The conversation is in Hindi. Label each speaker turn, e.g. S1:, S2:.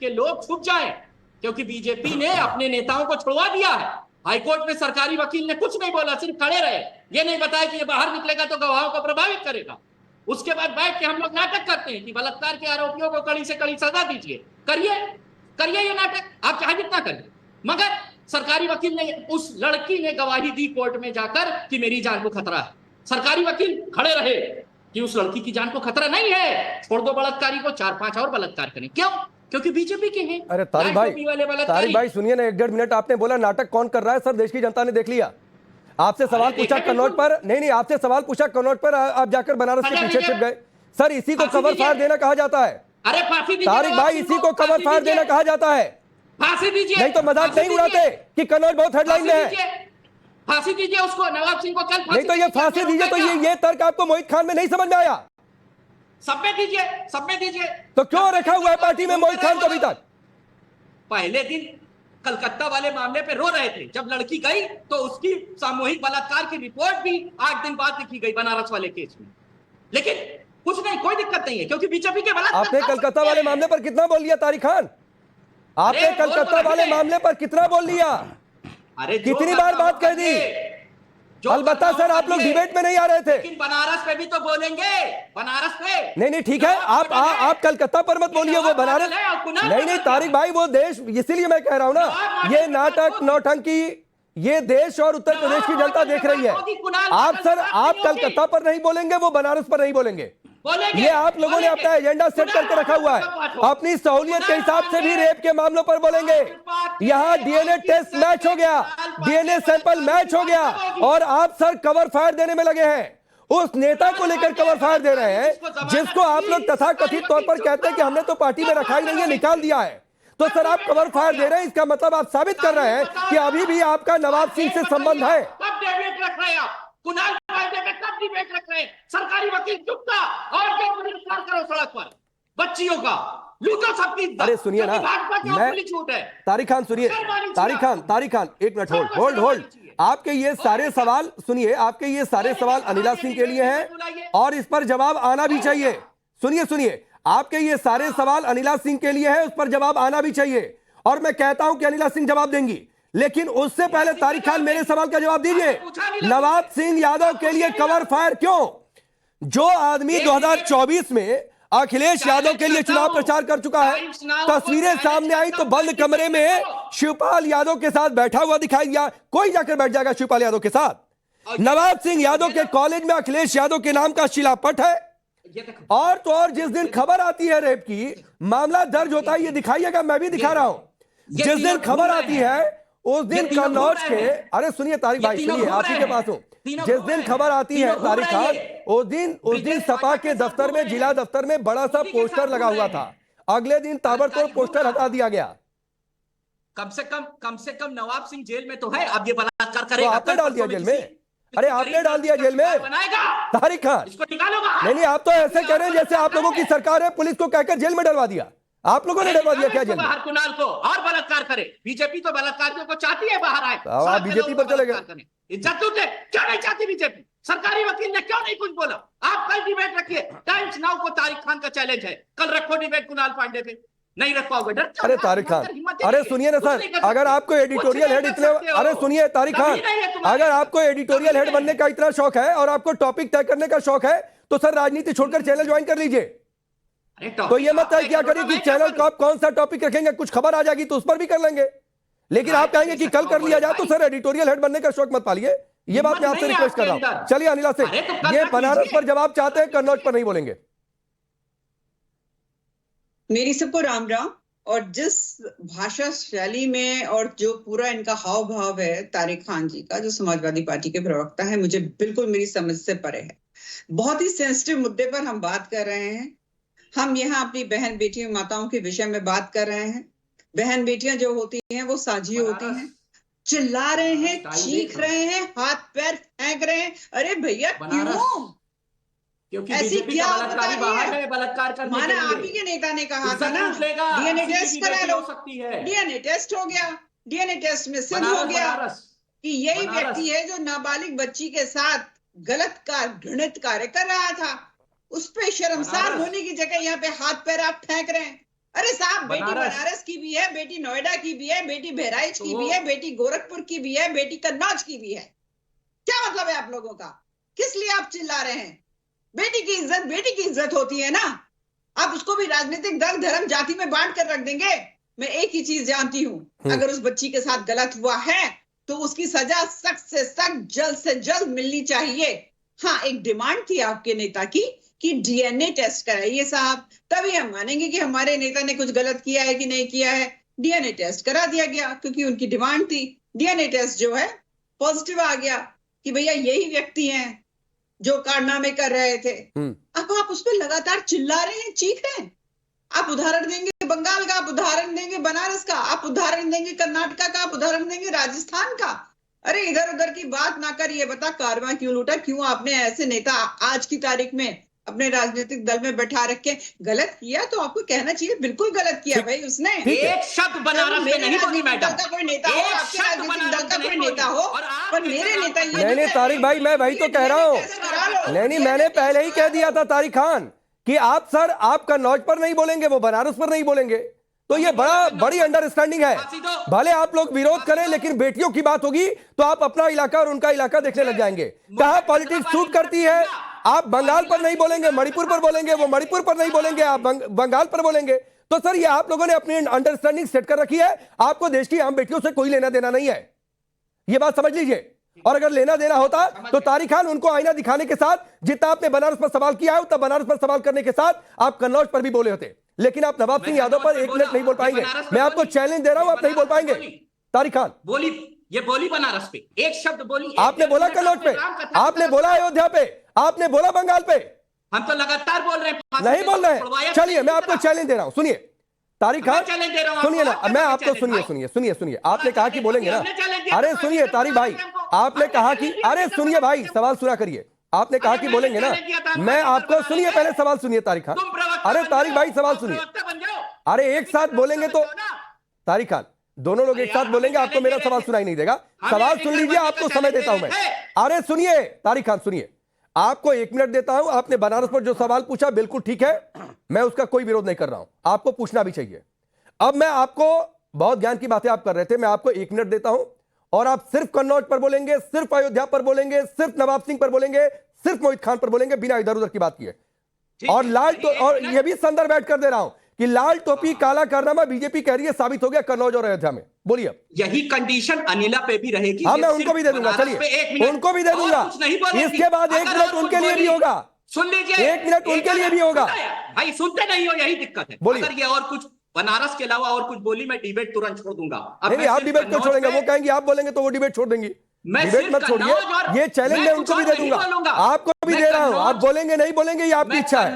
S1: के लोग छुप जाएं, क्योंकि बीजेपी ने अपने नेताओं को छुड़वा दिया है। हाईकोर्ट में सरकारी वकील ने कुछ नहीं बोला, सिर्फ खड़े रहे, ये नहीं बताया कि ये बाहर निकलेगा तो गवाहों को प्रभावित करेगा। उसके बाद बैठ के हम लोग नाटक करते हैं कि बलात्कार के आरोपियों को कड़ी से कड़ी सजा दीजिए। करिए ये नाटक, आप चाहे जितना करिए, मगर सरकारी वकील ने, उस लड़की ने गवाही दी कोर्ट में जाकर कि मेरी जान को खतरा है। सरकारी वकील खड़े रहे कि उस लड़की की जान को खतरा नहीं है, छोड़ दो बलात्कारी को, 4-5 और बलात्कार करें। क्यों? क्योंकि बीजेपी के हैं।
S2: अरे तारिक भाई सुनिए ना, 1.5 मिनट आपने बोला नाटक कौन कर रहा है। सर देश की जनता ने देख लिया। आपसे सवाल पूछा कन्नौज पर, नहीं आपसे सवाल पूछा कन्नौज पर, आप जाकर बनारस के पीछे छिप गए। सर इसी को कवर फायर देना कहा जाता है।
S1: अरे फांसी दीजिए
S2: तारिक भाई, इसी को कवर फायर देना कहा जाता है।
S1: फांसी दीजिए,
S2: नहीं तो मजाक नहीं उड़ाते कि कन्नौज बहुत हेडलाइन में है।
S1: फांसी दीजिए उसको, नवाब सिंह को कल।
S2: नहीं तो ये फांसी दीजिए, तो ये तर्क आपको मोहित खान में नहीं समझ में आया?
S1: सब में दीजिए।
S2: तो क्यों रखा हुआ है पार्टी में मोहित खान को अभी तक?
S1: पहले दिन कलकत्ता वाले मामले पे रो रहे थे, जब लड़की गई तो उसकी सामूहिक बलात्कार की रिपोर्ट भी 8 दिन बाद लिखी गई बनारस वाले केस में। लेकिन कुछ नहीं, कोई दिक्कत नहीं है, क्योंकि बीजेपी के बलात्कार।
S2: आपने कलकत्ता वाले मामले पर कितना बोल लिया तारिक खान? आपने कलकत्ता वाले मामले पर कितना बोल लिया?
S1: अरे
S2: कितनी बार बात कह दी? अलबत्ता सर आप लोग डिबेट में नहीं आ रहे थे।
S1: लेकिन बनारस पे भी तो बोलेंगे, बनारस पे।
S2: नहीं ठीक है, आप कलकत्ता पर मत बोलिए, वो बनारस। नहीं तारिक भाई, वो देश, इसीलिए मैं कह रहा हूं ना, ये नाटक नौटंकी ये देश और उत्तर प्रदेश की जनता देख रही है। आप कलकत्ता पर नहीं बोलेंगे, वो बनारस पर नहीं बोलेंगे। ये आप लोगों ने अपना एजेंडा सेट करके रखा हुआ है। अपनी सहूलियत के हिसाब से भी रेप के मामलों पर बोलेंगे। यहाँ डीएनए टेस्ट मैच हो गया, डीएनए सैंपल मैच हो गया, और आप सर कवर फायर देने में लगे हैं। उस नेता को लेकर कवर फायर दे रहे हैं जिसको आप लोग तथाकथित तौर पर कहते हैं कि हमने तो पार्टी में रखा ही नहीं है, निकाल दिया है। तो सर आप कवर फायर दे रहे हैं, इसका मतलब आप साबित कर रहे हैं कि अभी भी आपका नवाब सिंह से संबंध है।
S1: कुणाल पांडे पे कब डिबेट रख रहे हैं? सरकारी वकील चुप था, और क्या बलात्कार करो सड़क पर बच्चियों का, लूटो सबकी।
S2: अरे सुनिए ना, तारिक खान सुनिए, तारिक खान 1 मिनट होल्ड। आपके ये सारे सवाल सुनिए, आपके ये सारे सवाल अनिला सिंह के लिए हैं और इस पर जवाब आना भी चाहिए। सुनिए, आपके ये सारे सवाल अनिला सिंह के लिए है, उस पर जवाब आना भी चाहिए, और मैं कहता हूं कि अनिला सिंह जवाब देंगी। लेकिन उससे पहले तारिक खान मेरे सवाल का जवाब दीजिए। नवाब सिंह यादव के लिए कवर फायर क्यों? जो आदमी 2024 में अखिलेश यादव के लिए चुनाव प्रचार कर चुका है, तस्वीरें सामने आई तो बंद कमरे में शिवपाल यादव के साथ बैठा हुआ दिखाई दिया। कोई जाकर बैठ जाएगा शिवपाल यादव के साथ? नवाब सिंह यादव के कॉलेज में अखिलेश यादव के नाम का शिलापट है। और तो और जिस दिन खबर आती है रेप की, मामला दर्ज होता है, ये दिखाइएगा, मैं भी दिखा रहा हूं। जिस दिन खबर आती है उस दिन कन्नौज के, अरे सुनिए तारिक भाई सुनिए, आप ही के पास हूं। जिस दिन खबर आती है तारिक खान, उस दिन सपा के दफ्तर में, जिला दफ्तर में बड़ा सा पोस्टर लगा हुआ था। अगले दिन ताबड़तोड़ पोस्टर हटा दिया गया।
S1: कम से कम नवाब सिंह जेल में तो है। अब ये बलात्कार करेगा,
S2: तो आपने डाल दिया जेल में? अरे आपने डाल दिया जेल में तारिक खान? नहीं, आप तो ऐसे कह रहे हैं जैसे आप लोगों की सरकार है, पुलिस को कहकर जेल में डलवा दिया। आप लोगों ने डलवा दिया क्या जेल में?
S1: बाहर कुणाल को और बलात्कार करे। बीजेपी तो बलात्कारियों को चाहती है बाहर आए।
S2: आप बीजेपी पर चले गए।
S1: इज्जत लूटे, क्यों नहीं चाहती बीजेपी? सरकारी वकील ने क्यों नहीं कुछ बोला? आप कल डिबेट रखिए, टाइम्स नाउ को तारिक खान का चैलेंज है, कल रखो डिबेट कुणाल पांडे पे। नहीं रख पाओगे, डर?
S2: अरे तारिक खान, अरे सुनिए ना सर, अगर आपको एडिटोरियल हेड इतने, अरे सुनिए तारिक खान, अगर आपको एडिटोरियल हेड बनने का इतना शौक है और आपको टॉपिक तय करने का शौक है, तो सर राजनीति छोड़कर चैनल ज्वाइन कर लीजिए। तो ये मत तय क्या करिए कि चैनल को आप कौन सा टॉपिक रखेंगे, कुछ खबर आ जाएगी तो उस पर भी कर लेंगे। लेकिन आप कहेंगे कि कल कर लिया जाए, तो सर एडिटोरियल हेड बनने का शौक मत पालिए। ये बात मैं आपसे रिक्वेस्ट कर रहा हूं। चलिए अनिला सिंह, ये बनारस पर जवाब चाहते हैं, कन्नौज पर नहीं बोलेंगे।
S3: मेरी सबको राम राम। और जिस भाषा शैली में और जो पूरा इनका हाव भाव है तारिक खान जी का, जो समाजवादी पार्टी के प्रवक्ता है, मुझे बिल्कुल मेरी समझ से परे है। बहुत ही सेंसिटिव मुद्दे पर हम बात कर रहे हैं। हम यहाँ अपनी बहन बेटियों माताओं के विषय में बात कर रहे हैं। बहन बेटियां जो होती हैं वो साझी होती हैं, चिल्ला रहे हैं, चीख रहे हैं, हाथ पैर फेंक रहे हैं। अरे भैया क्यों?
S1: क्योंकि
S3: ऐसी क्या
S1: बलात्कार करने
S3: माना आप ही के नेता ने कहा था ना, डीएनए टेस्ट करा लो। डीएनए टेस्ट हो गया, डीएनए टेस्ट में सिद्ध हो गया कि यही व्यक्ति है जो नाबालिग बच्ची के साथ गलत घृणित कार्य कर रहा था। उस पे शर्मसार होने की जगह यहाँ पे हाथ पैर आप फेंक रहे हैं। अरे साहब, बेटी
S1: बनारस।
S3: बनारस की भी है, बेटी नोएडा की भी है, बेटी बहराइच की भी है, बेटी गोरखपुर की भी है, बेटी कन्नौज की भी है। क्या मतलब है आप लोगों का? किस लिए आप चिल्ला रहे हैं? बेटी की इज्जत होती है ना। आप उसको भी राजनीतिक दल, धर्म, जाति में बांट कर रख देंगे? मैं एक ही चीज जानती हूँ, अगर उस बच्ची के साथ गलत हुआ है तो उसकी सजा सख्त से सख्त, जल्द से जल्द मिलनी चाहिए। हाँ, एक डिमांड थी आपके नेता की कि डीएनए टेस्ट कराइए साहब, तभी हम मानेंगे कि हमारे नेता ने कुछ गलत किया है कि नहीं किया है। डीएनए टेस्ट करा दिया गया क्योंकि उनकी डिमांड थी। डीएनए टेस्ट जो है पॉजिटिव आ गया कि भैया यही व्यक्ति हैं जो कारनामे कर रहे थे। अब आप उस पर लगातार चिल्ला रहे हैं, चीख रहे हैं। आप उदाहरण देंगे बंगाल का, आप उदाहरण देंगे बनारस का, आप उदाहरण देंगे कर्नाटका का, आप उदाहरण देंगे राजस्थान का। अरे इधर उधर की बात ना कर, ये बता कारवां क्यों लूटा? क्यों आपने ऐसे नेता आज की तारीख में अपने राजनीतिक दल में बैठा रखे? गलत किया तो आपको कहना चाहिए, बिल्कुल गलत किया भाई उसने।
S1: एक शब्द बनारस में नहीं बोली मैडम।
S3: का कोई नेता हो,
S1: एक
S3: आपके
S1: शब्द
S3: राजनीतिक दल का
S1: बनारस में
S3: कोई
S1: नहीं
S3: नेता
S1: बोली।
S3: हो,
S1: और आप
S3: पर मेरे नेता ये
S2: नहीं, तारिक भाई, मैं वही तो कह रहा हूं। नहीं, मैंने पहले ही कह दिया था तारिक खान कि आप सर, आप कन्नौज पर नहीं बोलेंगे, वो बनारस पर नहीं बोलेंगे। तो ये बड़ी अंडरस्टैंडिंग है। भले आप लोग विरोध करें, लेकिन बेटियों की बात होगी तो आप अपना इलाका और उनका इलाका देखने लग जाएंगे। कहां पॉलिटिक्स सूट करती है। आप बंगाल पर नहीं बोलेंगे, मणिपुर पर बोलेंगे, वो मणिपुर पर नहीं बोलेंगे, आप बंगाल पर बोलेंगे। तो सर, ये आप लोगों ने अपनी अंडरस्टैंडिंग सेट कर रखी है। आपको देश की आम बेटियों से कोई लेना देना नहीं है, ये बात समझ लीजिए। और अगर लेना देना होता तो तारिक खान उनको आईना दिखाने के साथ, जितना आपने बनारस पर सवाल किया है उतना बनारस पर सवाल करने के साथ आप कन्नौज पर भी बोले होते। लेकिन आप नवाब सिंह यादव पर 1 मिनट नहीं बोल पाएंगे। मैं आपको चैलेंज दे रहा हूं, आप नहीं बोल पाएंगे। तारिक खान
S1: बोली, ये बोली बनारस पे, एक शब्द बोली।
S2: आपने बोला कन्नौज पे, आपने बोला अयोध्या पे, आपने बोला बंगाल पे।
S1: हम तो लगातार बोल रहे हैं,
S2: नहीं बोल रहे हैं। चलिए, मैं आपको चैलेंज दे रहा हूं, सुनिए तारिक खान, सुनिए ना, मैं आपको सुनिए। आपने कहा कि बोलेंगे ना। अरे सुनिए तारिक भाई, आपने कहा कि, अरे सुनिए भाई, सवाल सुना करिए। आपने कहा कि बोलेंगे ना, मैं आपको, सुनिए पहले सवाल सुनिए तारिक खान। अरे तारिक भाई, सवाल सुनिए। अरे एक साथ बोलेंगे तो तारिक खान, दोनों लोग एक साथ बोलेंगे, आपको मेरा सवाल सुनाई नहीं देगा। सवाल सुन लीजिए, आपको समय देता हूं मैं। अरे सुनिए तारिक खान, सुनिए, आपको 1 मिनट देता हूं। आपने बनारस पर जो सवाल पूछा बिल्कुल ठीक है, मैं उसका कोई विरोध नहीं कर रहा हूं, आपको पूछना भी चाहिए। अब मैं आपको, बहुत ज्ञान की बातें आप कर रहे थे, मैं आपको 1 मिनट देता हूं और आप सिर्फ कन्नौज पर बोलेंगे, सिर्फ अयोध्या पर बोलेंगे, सिर्फ नवाब सिंह पर बोलेंगे, सिर्फ मोहित खान पर बोलेंगे, बिना इधर उधर की बात किए। और और यह भी संदर्भ ऐड कर दे रहा हूं कि लाल टोपी काला कारनामा बीजेपी कह रही है साबित हो गया कन्नौज और अयोध्या में। बोलिए।
S1: यही कंडीशन अनिला पे भी रहेगी।
S2: हाँ, मैं उनको भी दे दूंगा, चलिए उनको भी दे दूंगा। इसके बाद 1 मिनट उनके लिए भी होगा।
S1: सुन लीजिए,
S2: 1 मिनट उनके लिए भी होगा।
S1: भाई सुनते नहीं हो, यही दिक्कत है।
S2: बोलिए।
S1: अगर ये और कुछ बनारस के अलावा और कुछ बोली, मैं डिबेट तुरंत छोड़ दूंगा।
S2: नहीं, आप डिबेट क्यों छोड़ेंगे? वो कहेंगे आप बोलेंगे तो वो डिबेट छोड़ देंगी। डिबेट मत छोड़िए, ये चैलेंज मैं उनको भी दे दूंगा, आपको भी दे रहा हूं। आप बोलेंगे नहीं बोलेंगे, ये आपकी इच्छा है।